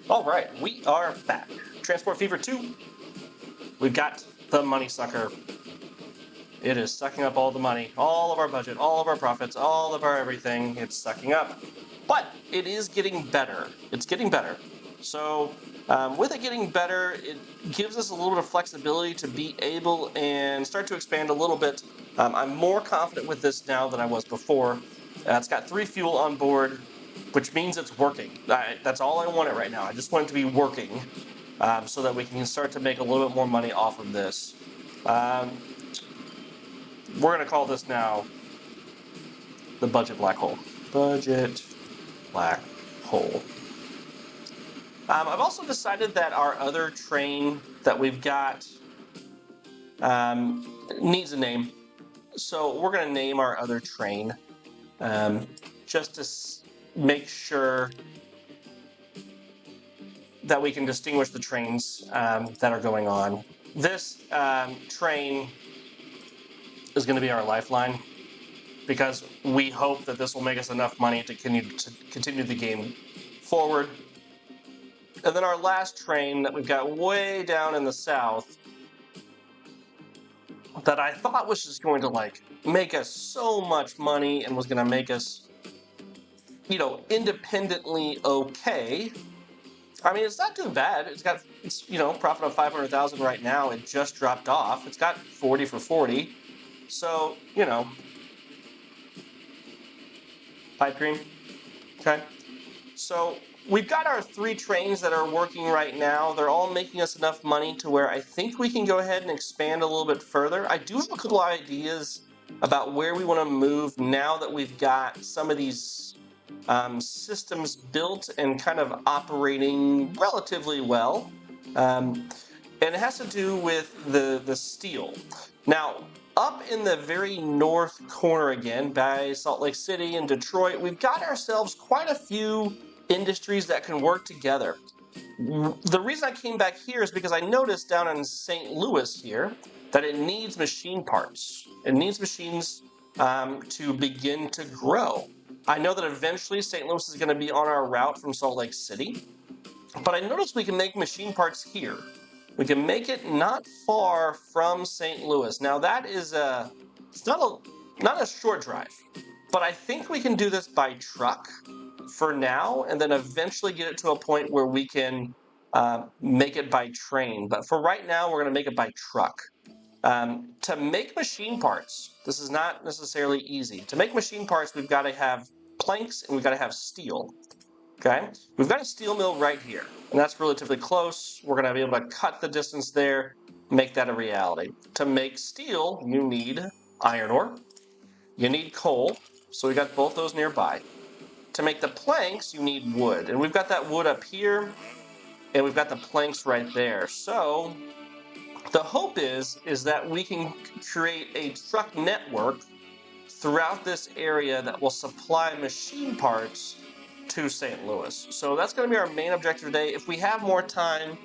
All right, we are back. Transport Fever 2. We've got the money sucker. It is sucking up all the money, all of our budget, all of our profits, all of our everything. It's sucking up. But it is getting better. It's getting better. So with it getting better, it gives us a little bit of flexibility to be able and start to expand a little bit. I'm more confident with this now than I was before. It's got 3 fuel on board, which means it's working. That's all I want it right now. I just want it to be working so that we can start to make a little bit more money off of this. We're going to call this now the budget black hole. Budget black hole. I've also decided that our other train that we've got needs a name. So we're going to name our other train just to make sure that we can distinguish the trains that are going on. This train is going to be our lifeline, because we hope that this will make us enough money to continue the game forward. And then our last train that we've got way down in the south that I thought was just going to like make us so much money and was going to make us, independently okay. I mean, it's not too bad. It's profit of 500,000 right now. It just dropped off. It's got 40 for 40. So, pipe dream. Okay. So we've got our 3 trains that are working right now. They're all making us enough money to where I think we can go ahead and expand a little bit further. I do have a couple ideas about where we want to move now that we've got some of these systems built and kind of operating relatively well. And it has to do with the steel. Now, up in the very north corner again, by Salt Lake City and Detroit, we've got ourselves quite a few industries that can work together. The reason I came back here is because I noticed down in St. Louis here that it needs machine parts. It needs machines to begin to grow. I know that eventually St. Louis is going to be on our route from Salt Lake City, but I noticed we can make machine parts here. We can make it not far from St. Louis. Now that is it's not a short drive, but I think we can do this by truck for now, and then eventually get it to a point where we can make it by train. But for right now, we're going to make it by truck. To make machine parts, this is not necessarily easy. To make machine parts, we've got to have planks and we've got to have steel. Okay, we've got a steel mill right here, and that's relatively close. We're going to be able to cut the distance there, make that a reality. To make steel, you need iron ore, you need coal, so we got both those nearby. To make the planks, you need wood, and we've got that wood up here, and we've got the planks right there. So the hope is that we can create a truck network throughout this area that will supply machine parts to St. Louis. So that's going to be our main objective today. If we have more time,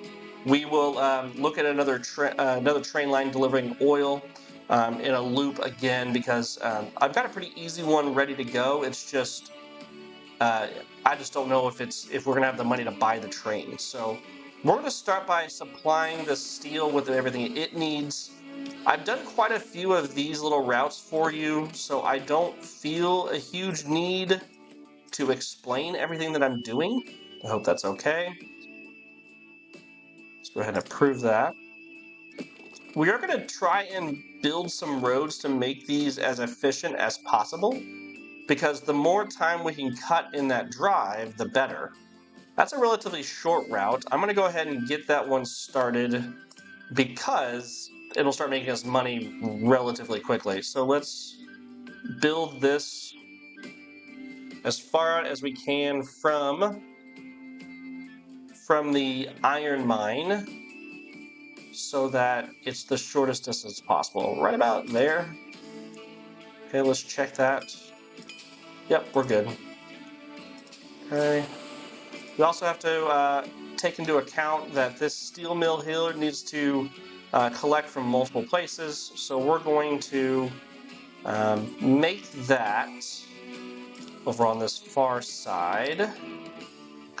we will look at another train line delivering oil in a loop again, because I've got a pretty easy one ready to go. It's just I just don't know if we're going to have the money to buy the train. So we're going to start by supplying the steel with everything it needs. I've done quite a few of these little routes for you, so I don't feel a huge need to explain everything that I'm doing. I hope that's okay. Let's go ahead and approve that. We are going to try and build some roads to make these as efficient as possible, because the more time we can cut in that drive, the better. That's a relatively short route. I'm going to go ahead and get that one started because it'll start making us money relatively quickly. So let's build this as far out as we can from the iron mine so that it's the shortest distance possible. Right about there. Okay, let's check that. Yep, we're good. Okay. We also have to take into account that this steel mill here needs to collect from multiple places, so we're going to make that over on this far side,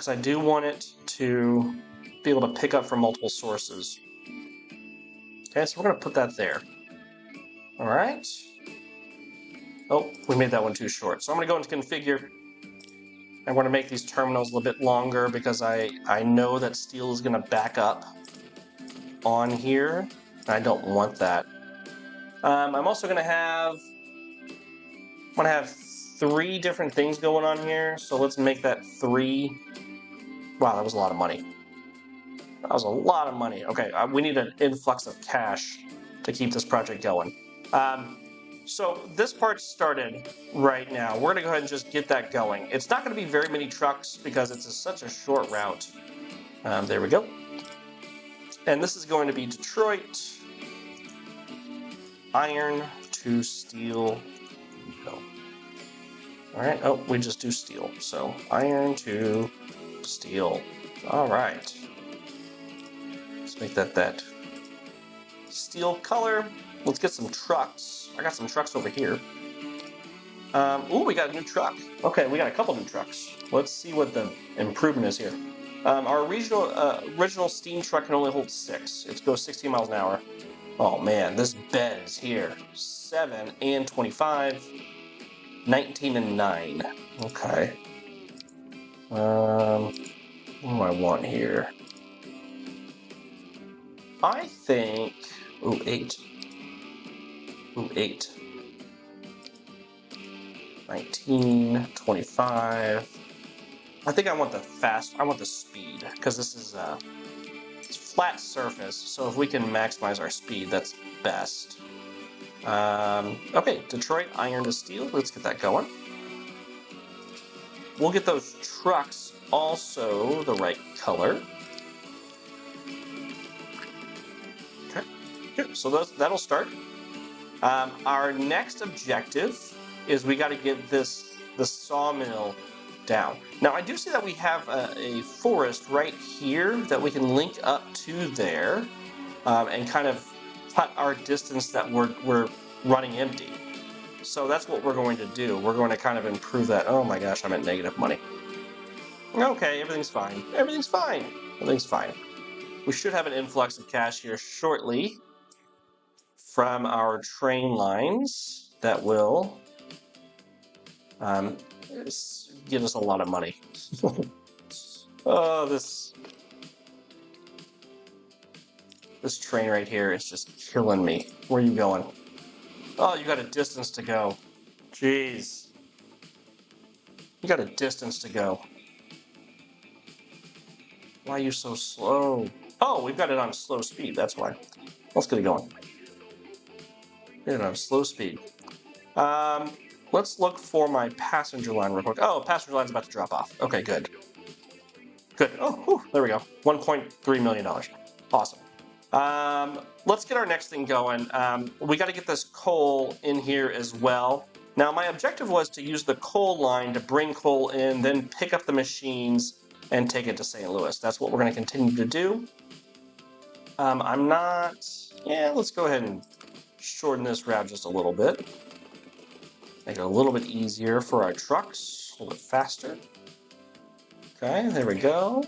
because I do want it to be able to pick up from multiple sources. Okay, so we're going to put that there. All right. Oh, we made that one too short. So I'm going to go into configure. I want to make these terminals a little bit longer because I know that steel is going to back up on here. I don't want that. I'm also going to have 3 different things going on here. So let's make that 3. Wow, that was a lot of money. That was a lot of money. Okay, we need an influx of cash to keep this project going. So this part started right now. We're going to go ahead and just get that going. It's not going to be very many trucks because it's such a short route. There we go. And this is going to be Detroit, iron to steel. No. All right. Oh, we just do steel. So iron to steel. All right. Let's make that steel color. Let's get some trucks. I got some trucks over here. Ooh, we got a new truck. Okay, we got a couple new trucks. Let's see what the improvement is here. Our original steam truck can only hold 6. It goes 16 miles an hour. Oh man, this bends here. 7 and 25. 19 and 9. Okay. What do I want here? I think... Ooh, 8. Ooh, 8. 19, 25. I think I want the speed, because this is it's flat surface, so if we can maximize our speed, that's best. Okay, Detroit, iron to steel, let's get that going. We'll get those trucks also the right color. Okay, good, so that'll start. Our next objective is we got to get the sawmill down. Now I do see that we have a forest right here that we can link up to there and kind of cut our distance that we're running empty. So that's what we're going to do. We're going to kind of improve that. Oh my gosh, I'm at negative money. Okay, everything's fine. Everything's fine. Everything's fine. We should have an influx of cash here shortly from our train lines that will give us a lot of money. Oh, this train right here is just killing me. Where are you going? Oh, you got a distance to go. Jeez. You got a distance to go. Why are you so slow? Oh, we've got it on slow speed, that's why. Let's get it going. Get it on slow speed. Let's look for my passenger line real quick. Oh, passenger line's about to drop off. Okay, good. Good. Oh, whew, there we go. $1.3 million. Awesome. Let's get our next thing going. We got to get this coal in here as well. Now, my objective was to use the coal line to bring coal in, then pick up the machines and take it to St. Louis. That's what we're going to continue to do. I'm not... Yeah, let's go ahead and shorten this route just a little bit. Make it a little bit easier for our trucks, a little bit faster. Okay, there we go.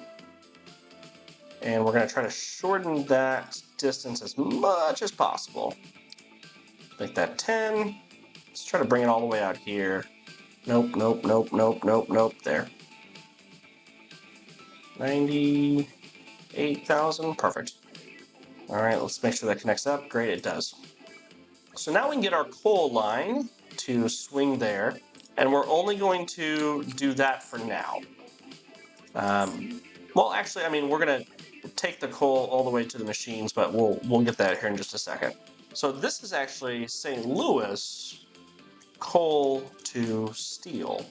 And we're going to try to shorten that distance as much as possible. Make that 10. Let's try to bring it all the way out here. Nope, nope, nope, nope, nope, nope. There. 98,000. Perfect. All right, let's make sure that connects up. Great, it does. So now we can get our coal line to swing there. And we're only going to do that for now. Well, actually, I mean, we're going to take the coal all the way to the machines, but we'll get that here in just a second. So this is actually St. Louis coal to steel.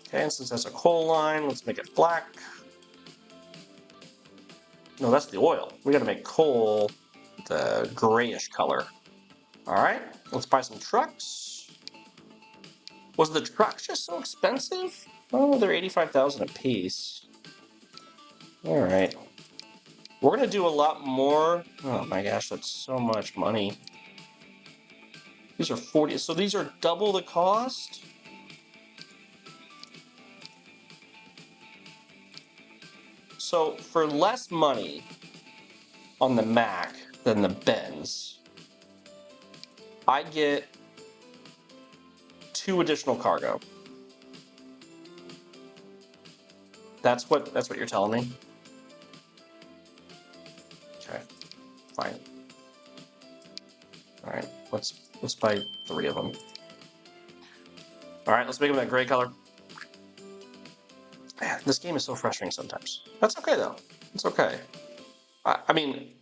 Okay, and since that's a coal line, let's make it black. No, that's the oil. We got to make coal the grayish color. All right, let's buy some trucks. Was the trucks just so expensive? Oh, they're 85,000 a piece. All right. We're going to do a lot more. Oh my gosh, that's so much money. These are 40. So these are double the cost? So for less money on the Mac than the Benz, I get 2 additional cargo. That's what you're telling me? Okay, fine. All right, let's buy 3 of them. All right, let's make them that gray color. Man, this game is so frustrating sometimes. That's okay though. It's okay. I mean,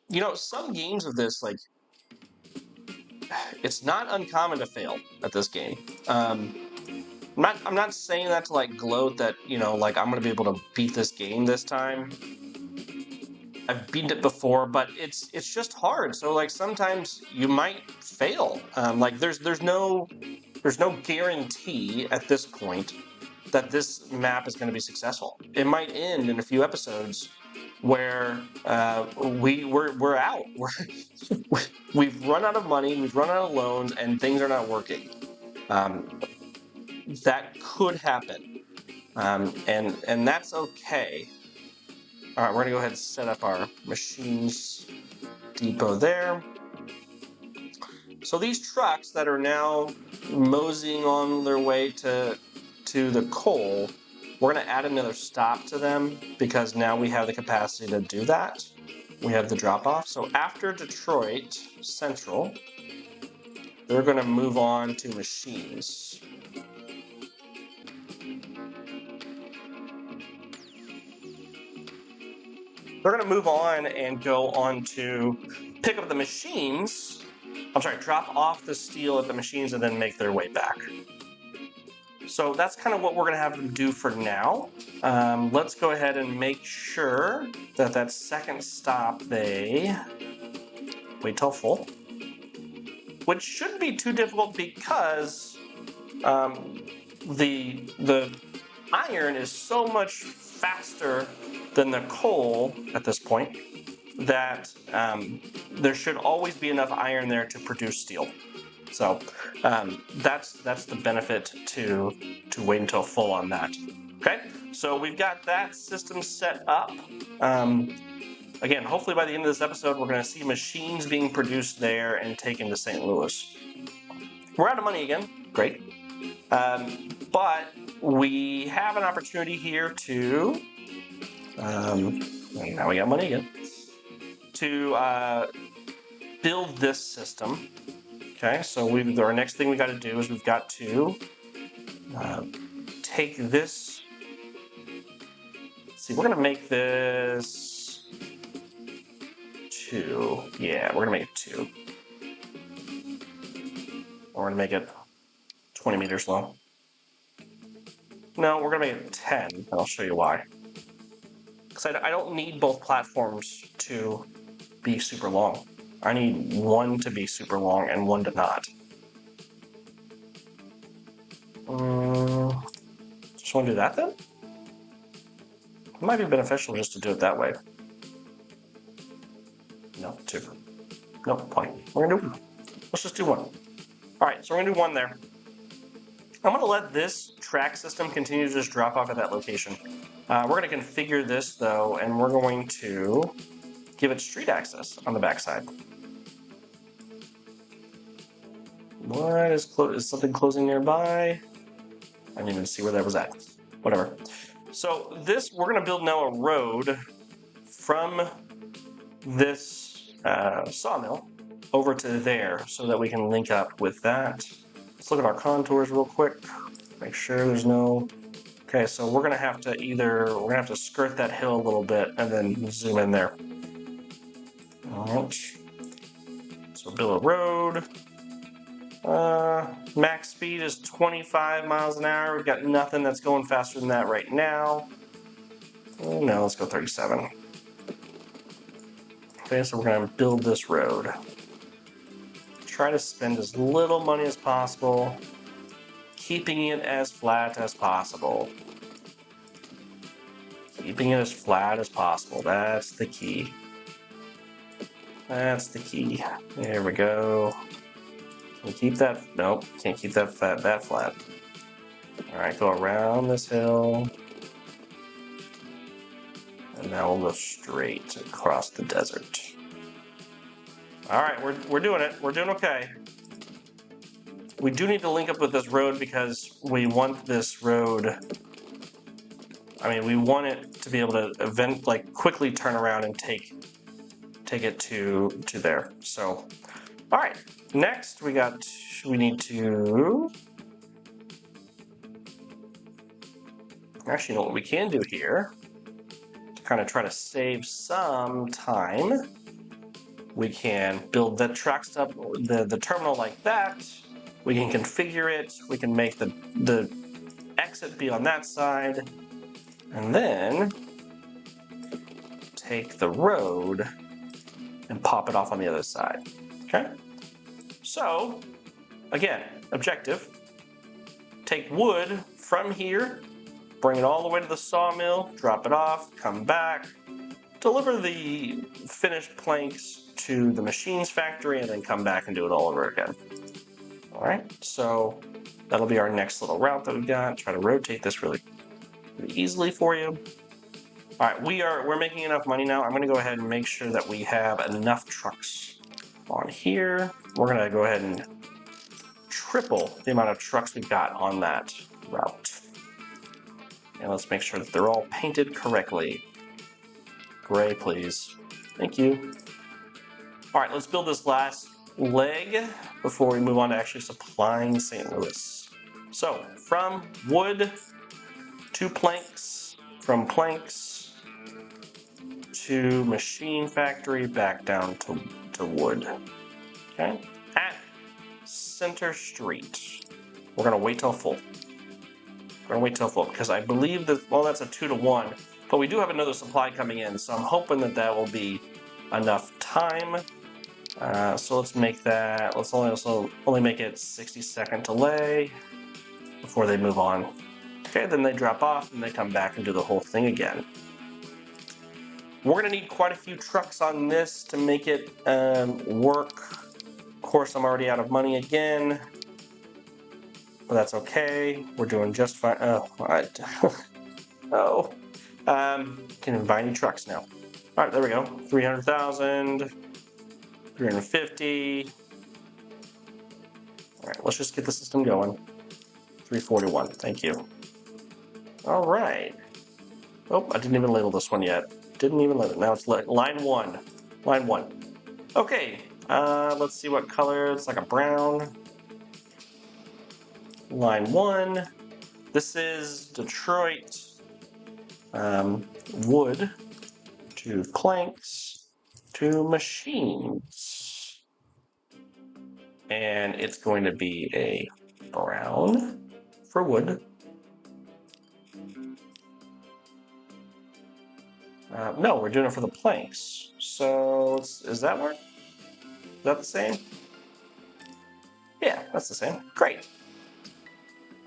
you know, some games of this, like, it's not uncommon to fail at this game. I'm not saying that to like gloat that, you know, like I'm gonna be able to beat this game this time. I've beaten it before, but it's just hard. So like sometimes you might fail. Like there's no guarantee at this point that this map is going to be successful. It might end in a few episodes where we're out. We've run out of money, we've run out of loans, and things are not working. That could happen, and that's okay. All right, we're gonna go ahead and set up our machines depot there. So these trucks that are now moseying on their way to the coal, we're gonna add another stop to them because now we have the capacity to do that. We have the drop off. So after Detroit Central, they're gonna move on to machines. They're gonna move on and go on to pick up the machines. I'm sorry, drop off the steel at the machines and then make their way back. So that's kind of what we're going to have them do for now. Let's go ahead and make sure that that second stop they wait till full, which shouldn't be too difficult because the iron is so much faster than the coal at this point that there should always be enough iron there to produce steel. So that's the benefit to wait until full on that. Okay, so we've got that system set up. Again, hopefully by the end of this episode, we're going to see machines being produced there and taken to St. Louis. We're out of money again. Great. But we have an opportunity here to, now we got money again, to build this system. Okay, so our next thing we got to do is we've got to take this. Let's see, we're going to make this 2. Yeah, we're going to make it 2. We're going to make it 20 meters long. No, we're going to make it 10, and I'll show you why. Because I don't need both platforms to be super long. I need one to be super long and one to not. Just want to do that then? It might be beneficial just to do it that way. No, 2. No, point. We're gonna do 1. Let's just do 1. All right, so we're gonna do 1 there. I'm gonna let this track system continue to just drop off at that location. We're gonna configure this though, and we're going to give it street access on the backside. What is something closing nearby? I didn't even see where that was at. Whatever. So this, we're gonna build now a road from this sawmill over to there so that we can link up with that. Let's look at our contours real quick. Make sure there's no. Okay, so we're gonna have to skirt that hill a little bit and then zoom in there. All right. So build a road. Max speed is 25 miles an hour. We've got nothing that's going faster than that right now. Oh, no, let's go 37. Okay, so we're gonna build this road. Try to spend as little money as possible, keeping it as flat as possible. Keeping it as flat as possible. That's the key. That's the key. There we go. Can we keep that? Nope, can't keep that flat. All right, go around this hill. And now we'll go straight across the desert. All right, we're doing it. We're doing okay. We do need to link up with this road because we want this road. I mean, we want it to be able to quickly turn around and take it to there. So, all right. Next, we need to. Actually, you know what we can do here? To kind of try to save some time, we can build the truck stop, the terminal like that. We can configure it. We can make the exit be on that side, and then take the road and pop it off on the other side. Okay. So, again, objective: take wood from here, bring it all the way to the sawmill, drop it off, come back, deliver the finished planks to the machines factory, and then come back and do it all over again. All right, so that'll be our next little route that we've got. Try to rotate this really easily for you. All right, we're making enough money now. I'm going to go ahead and make sure that we have enough trucks on here. We're going to go ahead and triple the amount of trucks we've got on that route. And let's make sure that they're all painted correctly. Gray, please. Thank you. All right, let's build this last leg before we move on to actually supplying St. Louis. So, from wood to planks, from planks to machine factory, back down to wood. Okay? At Center Street. We're gonna wait till full. We're gonna wait till full because I believe that, well, that's a 2-to-1, but we do have another supply coming in, so I'm hoping that that will be enough time. So let's make that, let's only make it 60-second delay before they move on. Okay, then they drop off and they come back and do the whole thing again. We're gonna need quite a few trucks on this to make it work. Of course, I'm already out of money again, but that's okay. We're doing just fine. Oh, oh. Can even buy any trucks now. All right, there we go. 300,000. 350. All right, let's just get the system going. 341, thank you. All right. Oh, I didn't even label this one yet. Didn't even label it. Now it's line 1. Line 1. Okay, let's see what color. It's like a brown. Line 1. This is Detroit wood to planks to machines. And it's going to be a brown for wood. No, we're doing it for the planks. So is that work? Is that the same? Yeah, that's the same. Great.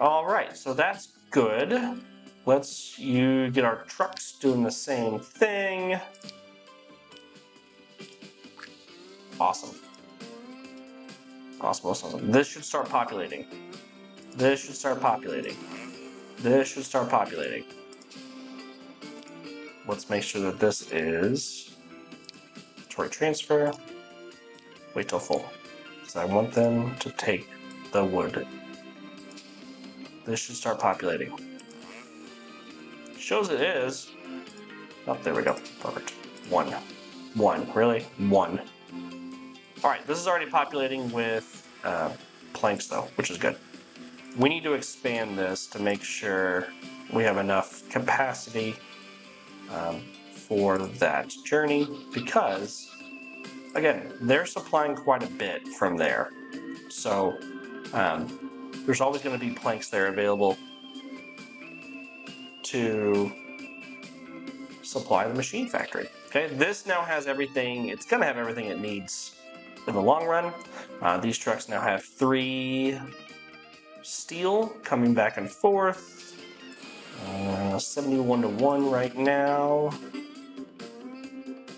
All right, so that's good. Let's get our trucks doing the same thing. Awesome. Awesome, awesome. This should start populating. This should start populating. This should start populating. Let's make sure that this is Detroit transfer. Wait till full, because I want them to take the wood. This should start populating. Shows it is. Oh, there we go. Perfect. 1. 1. Really? 1. All right, this is already populating with planks, though, which is good. We need to expand this to make sure we have enough capacity for that journey, because, again, they're supplying quite a bit from there. So there's always going to be planks there available to supply the machine factory. Okay, this now has everything. It's going to have everything it needs in the long run. These trucks now have 3 steel coming back and forth. 71-to-1 right now.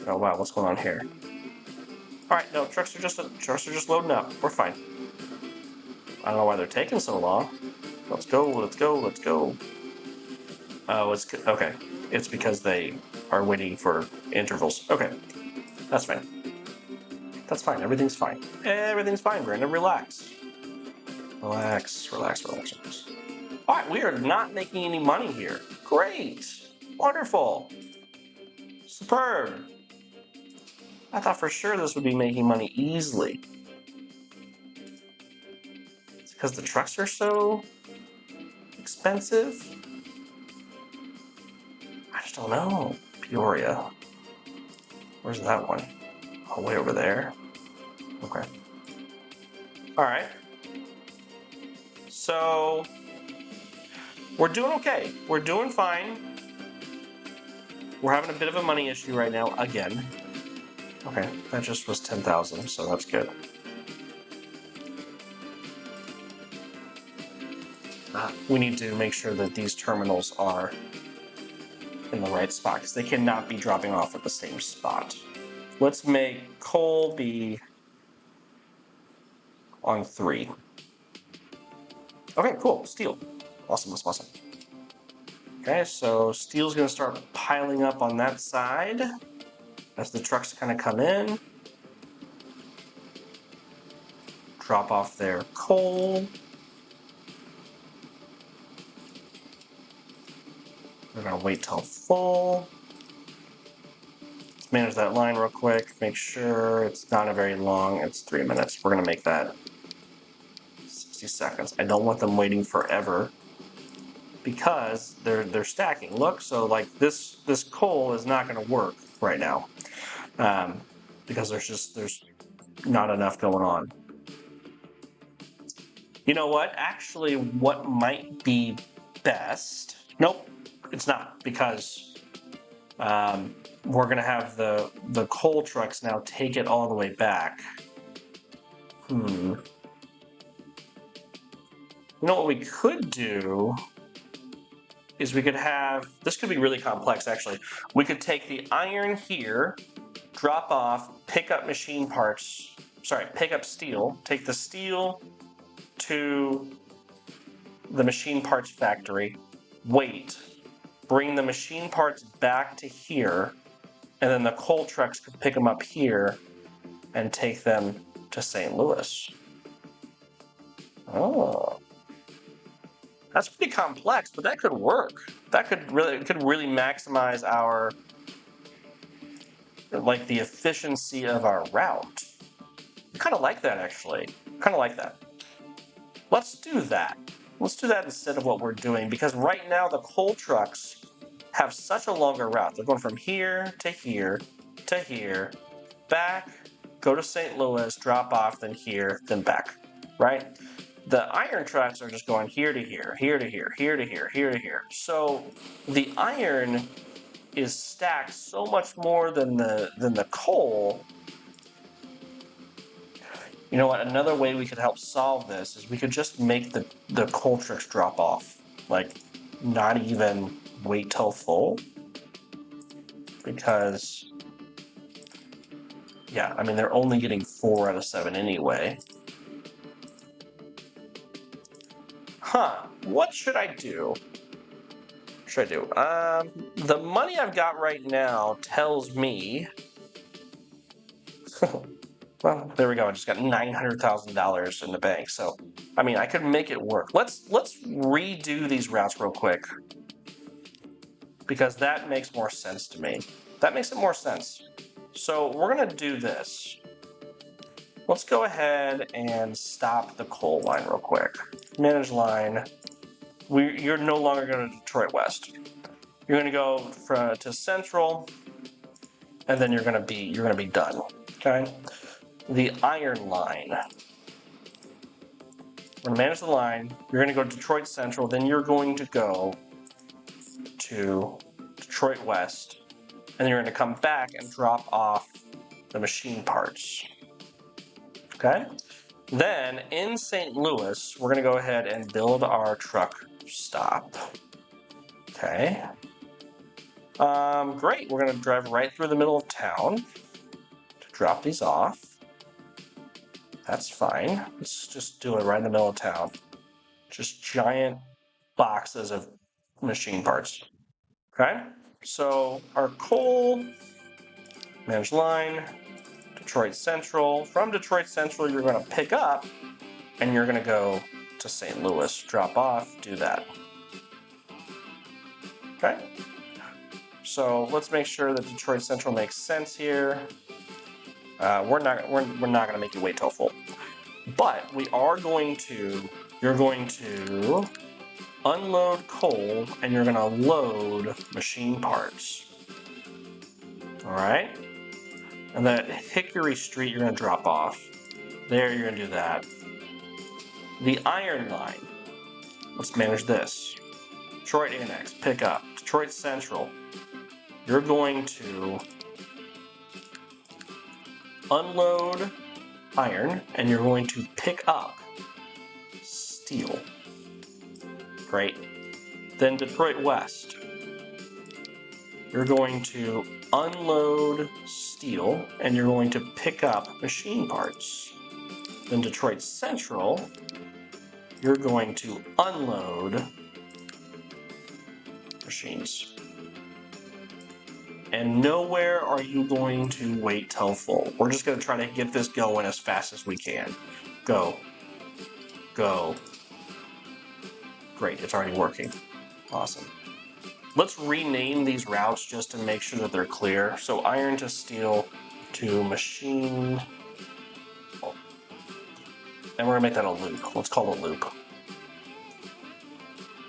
Oh wow, what's going on here? All right, no, trucks are just loading up. We're fine. I don't know why they're taking so long. Let's go, let's go, let's go. Oh, it's okay. It's because they are waiting for intervals. Okay, that's fine. That's fine. Everything's fine. Everything's fine, Brandon. Relax. Relax, relax, relax, relax. All right, we are not making any money here. Great. Wonderful. Superb. I thought for sure this would be making money easily. It's because the trucks are so expensive? I just don't know. Peoria. Where's that one? Oh, way over there. Okay. All right. So we're doing okay. We're doing fine. We're having a bit of a money issue right now again. Okay, that just was 10,000, so that's good. We need to make sure that these terminals are in the right spot because they cannot be dropping off at the same spot. Let's make coal be on 3. Okay, cool. Steel. Awesome, awesome, awesome. Okay, so steel's going to start piling up on that side as the trucks kind of come in. Drop off their coal. We're going to wait till full. Let's manage that line real quick. Make sure it's not a very long. It's 3 minutes. We're going to make that 60 seconds. I don't want them waiting forever because they're stacking. Look, so like this coal is not going to work right now because there's not enough going on. You know what? Actually, what might be best? Nope, it's not because we're going to have the coal trucks now take it all the way back. You know what we could do is we could have, this could be really complex actually. We could take the iron here, drop off, pick up machine parts, pick up steel, take the steel to the machine parts factory, wait, bring the machine parts back to here, and then the coal trucks could pick them up here and take them to St. Louis. Oh. That's pretty complex, but that could work. That could really maximize our the efficiency of our route. I kind of like that actually. Kind of like that. Let's do that. Let's do that instead of what we're doing because right now the coal trucks have such a longer route. They're going from here to here to here, back, go to St. Louis, drop off, then here, then back, right? The iron trucks are just going here to here, here to here, here to here, here to here. So the iron is stacked so much more than the coal. You know what? Another way we could help solve this is we could just make the coal trucks drop off, like not even wait till full, because yeah, I mean they're only getting 4 out of 7 anyway. What should I do? The money I've got right now tells me. Well, there we go. I just got $900,000 in the bank. So, I mean, I could make it work. Let's redo these routes real quick because that makes more sense to me. That makes it more sense. So we're gonna do this. Let's go ahead and stop the coal line real quick. Manage line. You're no longer going to Detroit West. You're going to go to Central, and then you're going to be done. Okay. The iron line. We're going to manage the line. You're going to go to Detroit Central. Then you're going to go to Detroit West, and you're going to come back and drop off the machine parts. Okay. Then in St. Louis, we're going to go ahead and build our truck stop. Okay. Great. We're going to drive right through the middle of town to drop these off. That's fine. Let's just do it right in the middle of town. Just giant boxes of machine parts. Okay, so our coal managed line, Detroit Central. From Detroit Central, you're going to pick up and you're going to go to St. Louis, drop off, do that. Okay, so let's make sure that Detroit Central makes sense here. We're not going to make you wait till full, but we are going to. You're going to unload coal and you're going to load machine parts. All right, and then at Hickory Street, you're going to drop off. There, you're going to do that. The iron line. Let's manage this. Detroit Annex, pick up. Detroit Central. You're going to unload iron and you're going to pick up steel. Great. Then Detroit West. You're going to unload steel and you're going to pick up machine parts. Then Detroit Central, you're going to unload machines. And nowhere are you going to wait till full. We're just going to try to get this going as fast as we can. Go. Go. Great, it's already working. Awesome. Let's rename these routes just to make sure that they're clear. So iron to steel to machine. And we're going to make that a loop. Let's call it a loop.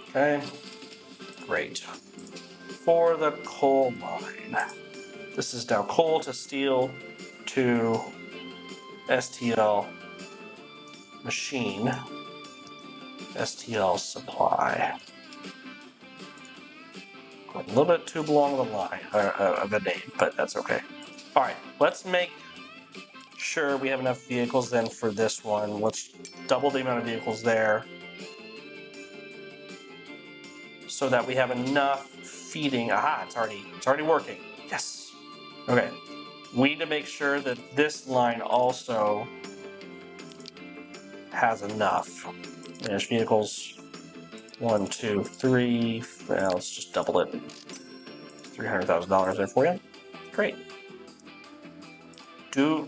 Okay. Great. For the coal mine. This is now coal to steel to STL machine, STL supply. A little bit too long of a line, of a name, but that's okay. All right, let's make sure we have enough vehicles then for this one. Let's double the amount of vehicles there so that we have enough feeding. Aha, it's already working. Yes. Okay. We need to make sure that this line also has enough. Manage vehicles. 1, 2, 3. Well, let's just double it. $300,000 there for you. Great. Do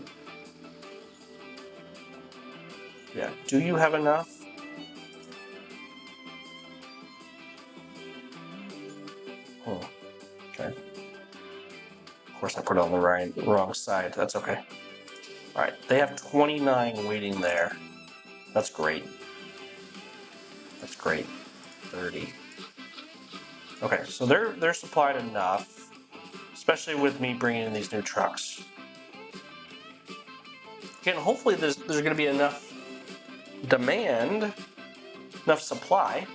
you have enough? Okay. Of course, I put it on the wrong side. That's okay. All right. They have 29 waiting there. That's great. That's great. 30. Okay, so they're supplied enough, especially with me bringing in these new trucks. Again, hopefully there's going to be enough demand, enough supply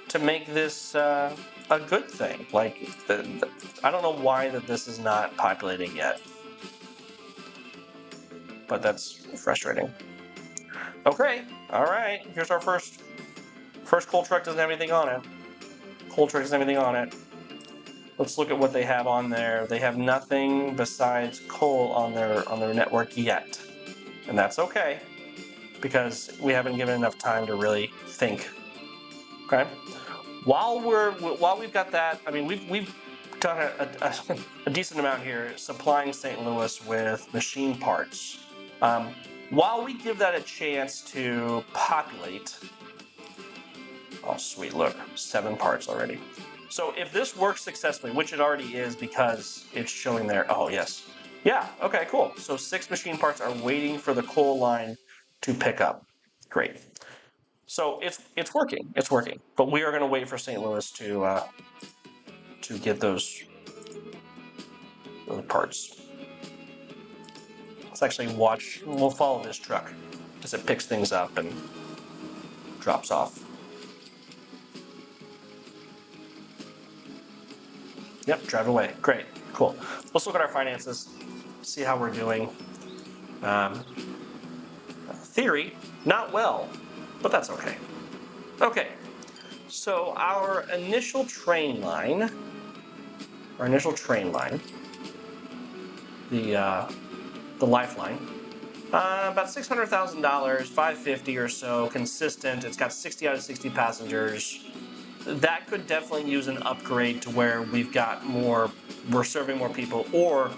to make this a good thing. Like, I don't know why that this is not populating yet, but that's frustrating. Okay, all right. Here's our first coal truck. Doesn't have anything on it. Coal truck doesn't have anything on it. Let's look at what they have on there. They have nothing besides coal on their network yet, and that's okay because we haven't given enough time to really think. Okay. While we've got that, I mean, we've done a decent amount here supplying St. Louis with machine parts. While we give that a chance to populate, oh sweet, look, 7 parts already. So if this works successfully, which it already is because it's showing there, oh yes. Yeah, okay, cool. So 6 machine parts are waiting for the coal line to pick up. Great. So it's working. It's working. But we are going to wait for St. Louis to get those parts. Let's actually watch. We'll follow this truck as it picks things up and drops off. Yep, drive away. Great, cool. Let's look at our finances, see how we're doing. Theory, not well, but that's okay. Okay, so our initial train line, the lifeline, about $600,000, 550 or so, consistent. It's got 60 out of 60 passengers. that could definitely use an upgrade to where we're serving more people, or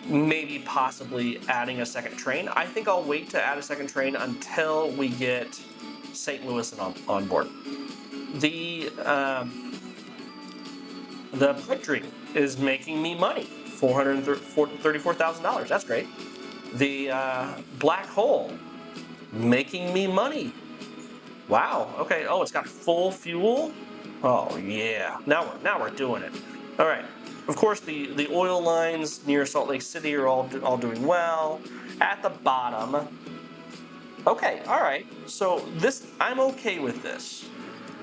maybe possibly adding a second train. I think I'll wait to add a second train until we get St. Louis on board. The pipe dream is making me money, $434,000. That's great. The black hole making me money. Wow. Okay. Oh, it's got full fuel. Oh yeah. Now we're doing it. All right. Of course, the oil lines near Salt Lake City are all doing well. At the bottom. Okay. All right. So this, I'm okay with this.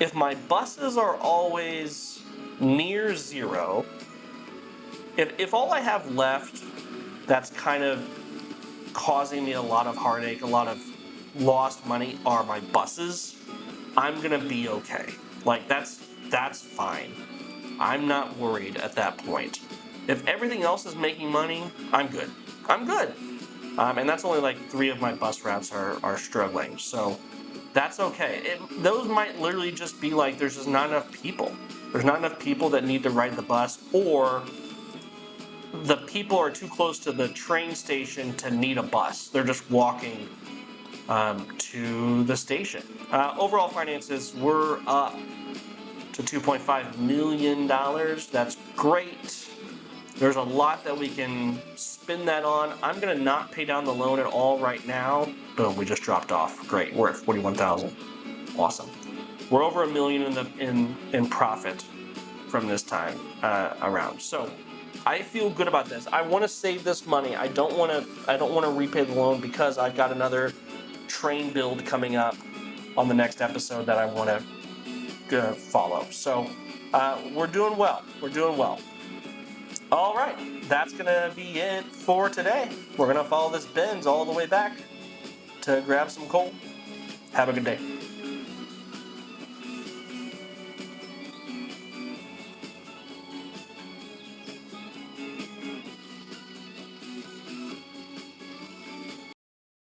If my buses are always near zero, if all I have left that's kind of causing me a lot of heartache, a lot of lost money are my buses, I'm gonna be okay. Like that's fine. I'm not worried at that point. If everything else is making money, I'm good. I'm good. And that's only like 3 of my bus routes are struggling. So that's okay. Those might literally just be like there's just not enough people. There's not enough people that need to ride the bus, or the people are too close to the train station to need a bus. They're just walking to the station. Overall finances, we're up to $2.5 million. That's great. There's a lot that we can spend that on. I'm gonna not pay down the loan at all right now. Boom, we just dropped off. Great, we're at 41,000. Awesome. We're over $1 million in profit from this time around. So I feel good about this. I want to save this money. I don't want to repay the loan because I've got another train build coming up on the next episode that I want to follow. So we're doing well. We're doing well. All right, that's gonna be it for today. We're gonna follow this Benz all the way back to grab some coal. Have a good day.